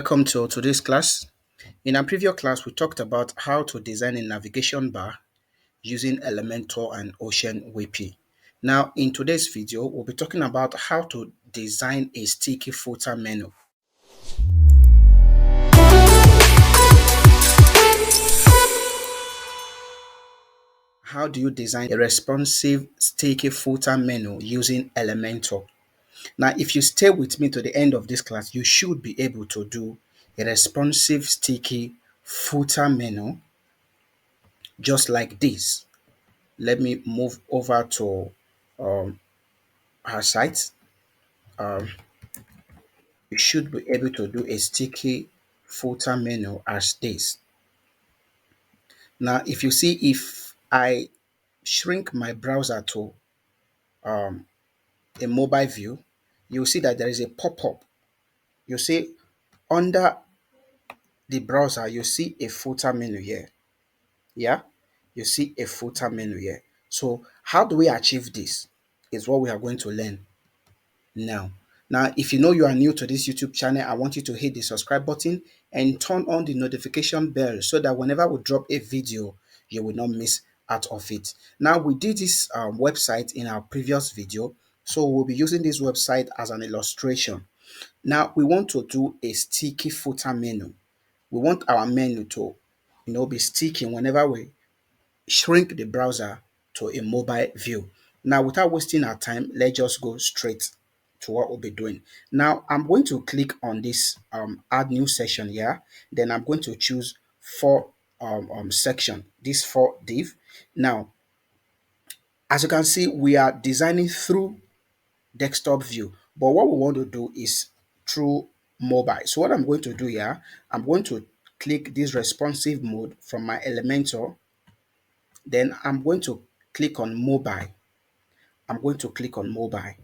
Welcome to today's class. In our previous class, we talked about how to design a navigation bar using Elementor and Ocean WP. Now, in today's video, we'll be talking about how to design a sticky footer menu. How do you design a responsive sticky footer menu using Elementor? Now, if you stay with me to the end of this class, you should be able to do a responsive sticky footer menu just like this. Let me move over to our site. Um, you should be able to do a sticky footer menu as this. Now, if you see, if I shrink my browser to um, a mobile view, you'll see that there is a pop-up. You see under the browser, you see a footer menu here. Yeah, you see a footer menu here. So how do we achieve this is what we are going to learn now. Now, if you know you are new to this YouTube channel, I want you to hit the subscribe button and turn on the notification bell so that whenever we drop a video, you will not miss out of it. Now, we did this website in our previous video, so we'll be using this website as an illustration. Now, we want to do a sticky footer menu. We want our menu to, be sticky whenever we shrink the browser to a mobile view. Now, without wasting our time, let's just go straight to what we'll be doing. Now, I'm going to click on this add new session here. Then I'm going to choose four section, this four div. Now, as you can see, we are designing through desktop view, but what we want to do is through mobile. So what I'm going to do here, I'm going to click this responsive mode from my Elementor. Then I'm going to click on mobile. I'm going to click on mobile.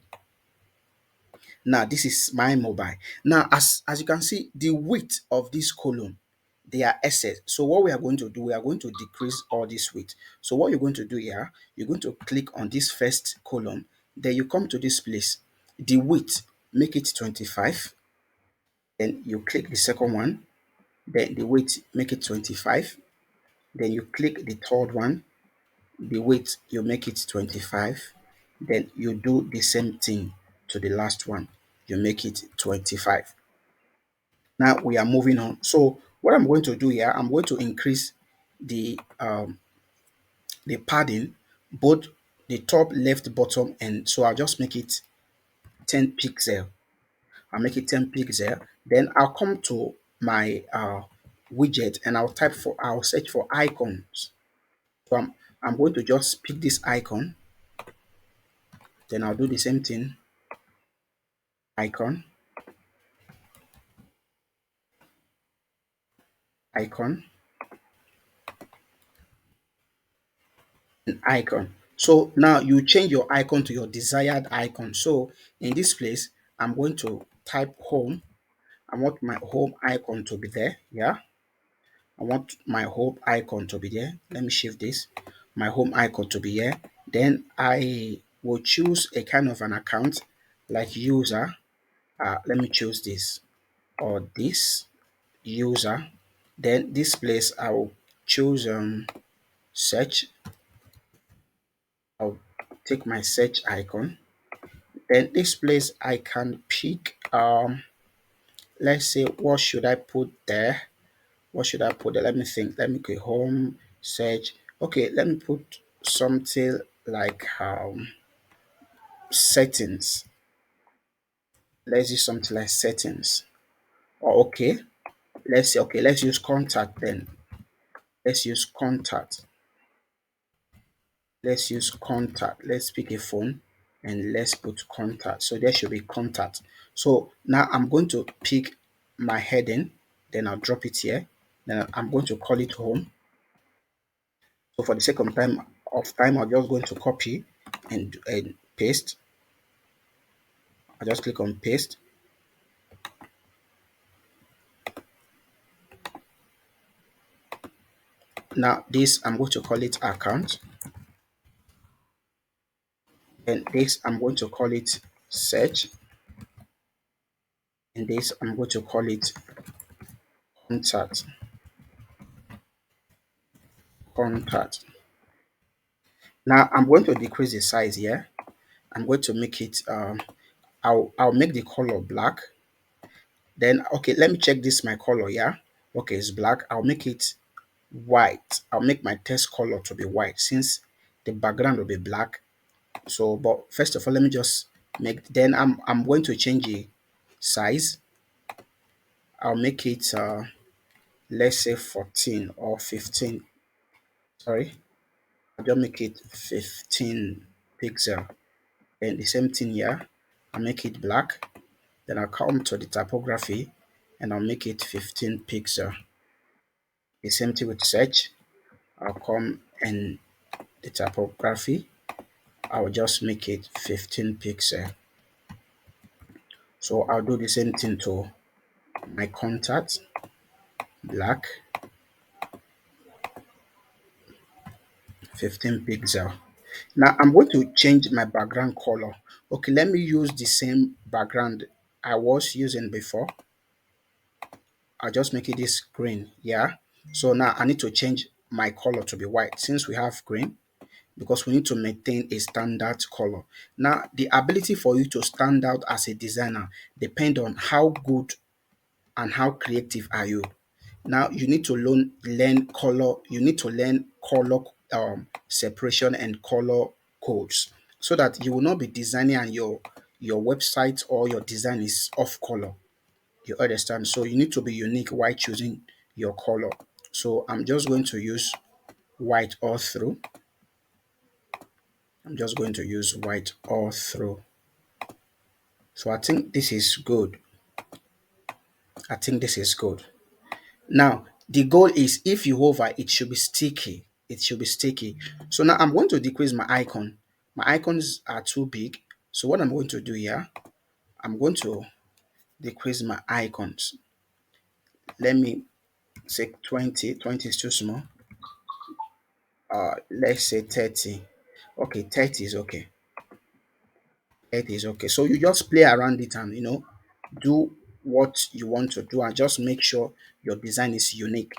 Now this is my mobile. Now as you can see, the width of this column, they are excess. So what we are going to do, we are going to decrease all this width. So what you're going to do here, you're going to click on this first column. Then you come to this place. The width, make it 25. Then you click the second one. Then the width, make it 25. Then you click the third one. The weight, you make it 25. Then you do the same thing to the last one, you make it 25. Now we are moving on. So what I'm going to do here, I'm going to increase the padding, both the top, left, bottom, and so I'll just make it 10 pixel. I'll make it 10 pixel. Then I'll come to my widget and I'll search for icons. So I'm going to just pick this icon. Then I'll do the same thing, icon, icon, and icon. So now you change your icon to your desired icon. So in this place, I'm going to type home. I want my home icon to be there. Yeah, I want my home icon to be there. Let me shift this. My home icon to be here. Then I will choose a kind of an account like user. Let me choose this or this user. Then this place I will choose search. I'll take my search icon. Then this place I can pick let's say what should I put there? What should I put there? Let me think. Let me go home, search. Okay, let me put something like settings. Let's use something like settings. Or okay, let's say okay, let's use contact then. Let's use contact. Let's use contact. Let's pick a phone and let's put contact. So there should be contact. So now I'm going to pick my heading, then I'll drop it here. Then I'm going to call it home. So for the sake of time, I'm just going to copy and paste. I just click on paste. Now this I'm going to call it account. And this I'm going to call it search. And this I'm going to call it contact, contact. Now I'm going to decrease the size here. I'm going to make it I'll make the color black. Then okay, let me check this my color, yeah. Okay, it's black. I'll make it white. I'll make my text color to be white since the background will be black. So but first of all, let me just make then I'm going to change the size. I'll make it let's say 14 or 15. Sorry, I'll just make it 15 pixel. And the same thing here, I'll make it black. Then I'll come to the typography and I'll make it 15 pixel. The same thing with search. I'll come and the typography, I'll just make it 15 pixel. So I'll do the same thing to my contact, black, 15 pixel. Now I'm going to change my background color. Okay, let me use the same background I was using before. I'll just make it this green, yeah. So now I need to change my color to be white since we have green because we need to maintain a standard color. Now the ability for you to stand out as a designer depend on how good and how creative are you. Now you need to learn color. You need to learn color separation and color codes so that you will not be designing and your website or your design is off color. You understand? So you need to be unique while choosing your color. So I'm just going to use white all through. I'm just going to use white all through. So I think this is good. I think this is good. Now, the goal is if you hover, it should be sticky. It should be sticky. So now I'm going to decrease my icon. My icons are too big. So what I'm going to do here, I'm going to decrease my icons. Let me say 20. 20 is too small. Let's say 30. Okay, 30 is okay. 30 is okay. So you just play around it and do what you want to do and just make sure your design is unique.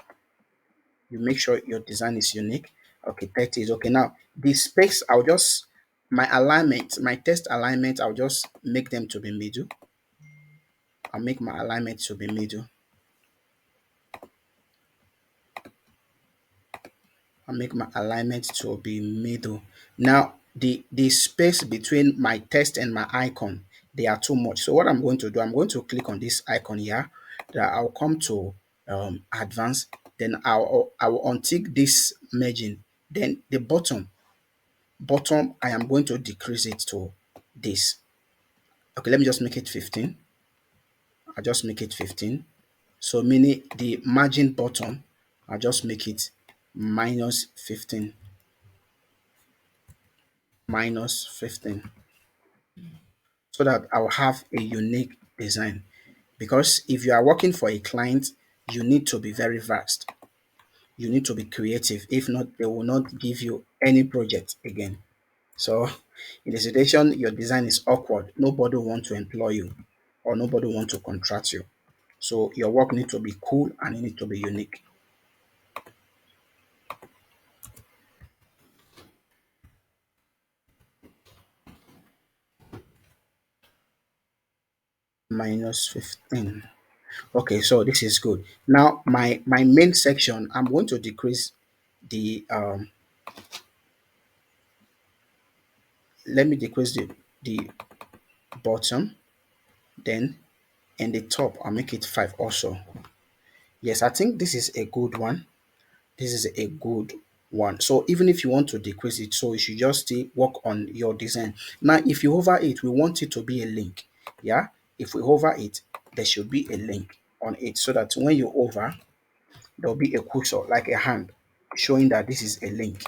You make sure your design is unique. Okay, 30 is okay. Now the space, I'll just my alignment, my test alignment, I'll just make them to be middle. I'll make my alignment to be middle. I'll make my alignment to be middle. Now the space between my text and my icon, they are too much. So what I'm going to do, I'm going to click on this icon here. That I'll come to advanced. Then I will untick this merging. Then the bottom, I am going to decrease it to this. Okay, let me just make it 15. I'll just make it 15. So meaning the margin bottom, I'll just make it minus 15. Minus 15. So that I'll have a unique design. Because if you are working for a client, you need to be very vast. You need to be creative. If not, they will not give you any project again. So in the situation your design is awkward, nobody want to employ you or nobody want to contract you. So your work need to be cool and it need to be unique. Minus 15. Okay, so this is good. Now my main section, I'm going to decrease the let me decrease the bottom, then and the top I'll make it 5 also. Yes, I think this is a good one. This is a good one. So even if you want to decrease it, so you should just still work on your design. Now, if you hover it, we want it to be a link. Yeah, if we hover it, there should be a link on it so that when you hover, there'll be a cursor like a hand showing that this is a link.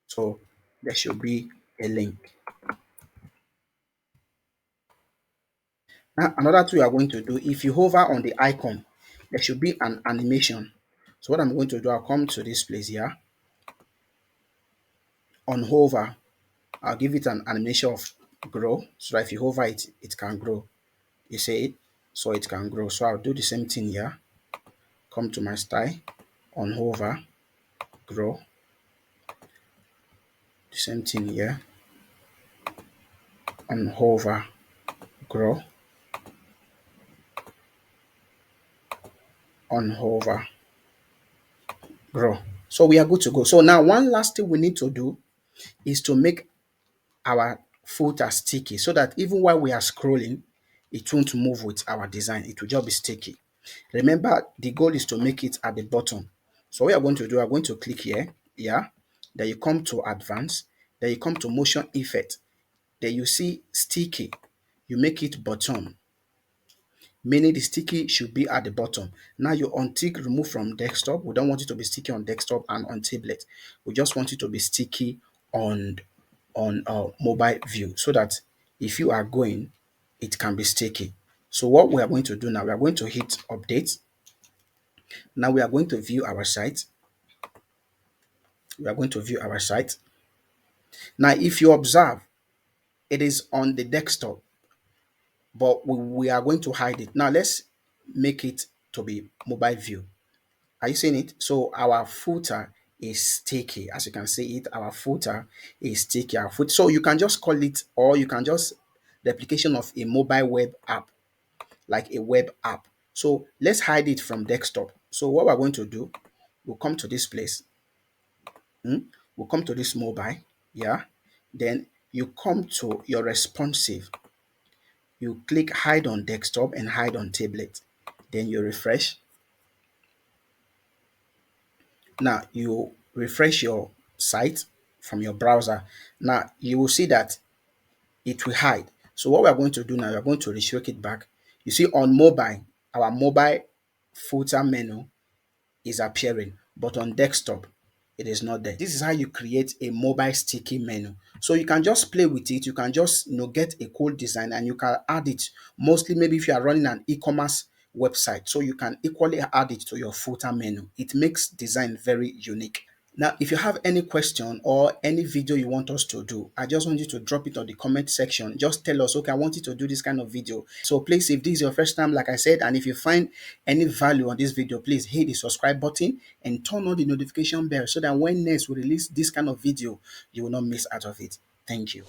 So there should be a link. Now, another thing you are going to do, if you hover on the icon, there should be an animation. So what I'm going to do, I'll come to this place here. On hover, I'll give it an animation of grow. So that if you hover it, it can grow. You see it? so it can grow. So I'll do the same thing here. Come to my style, on hover, grow. The same thing here, on hover, grow, on hover, grow. So we are good to go. So now one last thing we need to do is to make our footer sticky so that even while we are scrolling, it won't move with our design. It will just be sticky. Remember, the goal is to make it at the bottom. So what we are going to do, we are going to click here, yeah. Then you come to advanced, then you come to motion effect. Then you see sticky. You make it bottom, meaning the sticky should be at the bottom. Now you untick remove from desktop. We don't want it to be sticky on desktop and on tablet. We just want it to be sticky on mobile view so that if you are going, it can be sticky. So what we are going to do now, we are going to hit update. Now we are going to view our site. We are going to view our site. Now, if you observe, it is on the desktop, but we are going to hide it. Now, let's make it to be mobile view. Are you seeing it? So our footer is sticky. As you can see it, our footer is sticky. So you can just call it, or you can just replication of a mobile web app, like a web app. So let's hide it from desktop. So what we're going to do, we'll come to this place. We'll come to this mobile. Yeah. Then you come to your responsive. You click hide on desktop and hide on tablet. Then you refresh. Now you refresh your site from your browser. Now you will see that it will hide. So what we are going to do now, we are going to reshrink it back. You see on mobile, our mobile footer menu is appearing, but on desktop, it is not there. This is how you create a mobile sticky menu. So you can just play with it. You can just get a cool design and you can add it. Mostly maybe if you are running an e-commerce website, so you can equally add it to your footer menu. It makes design very unique. Now, if you have any question or any video you want us to do, I just want you to drop it on the comment section. Just tell us, okay, I want you to do this kind of video. So please, if this is your first time, like I said, and if you find any value on this video, please hit the subscribe button and turn on the notification bell so that when next we release this kind of video, you will not miss out of it. Thank you.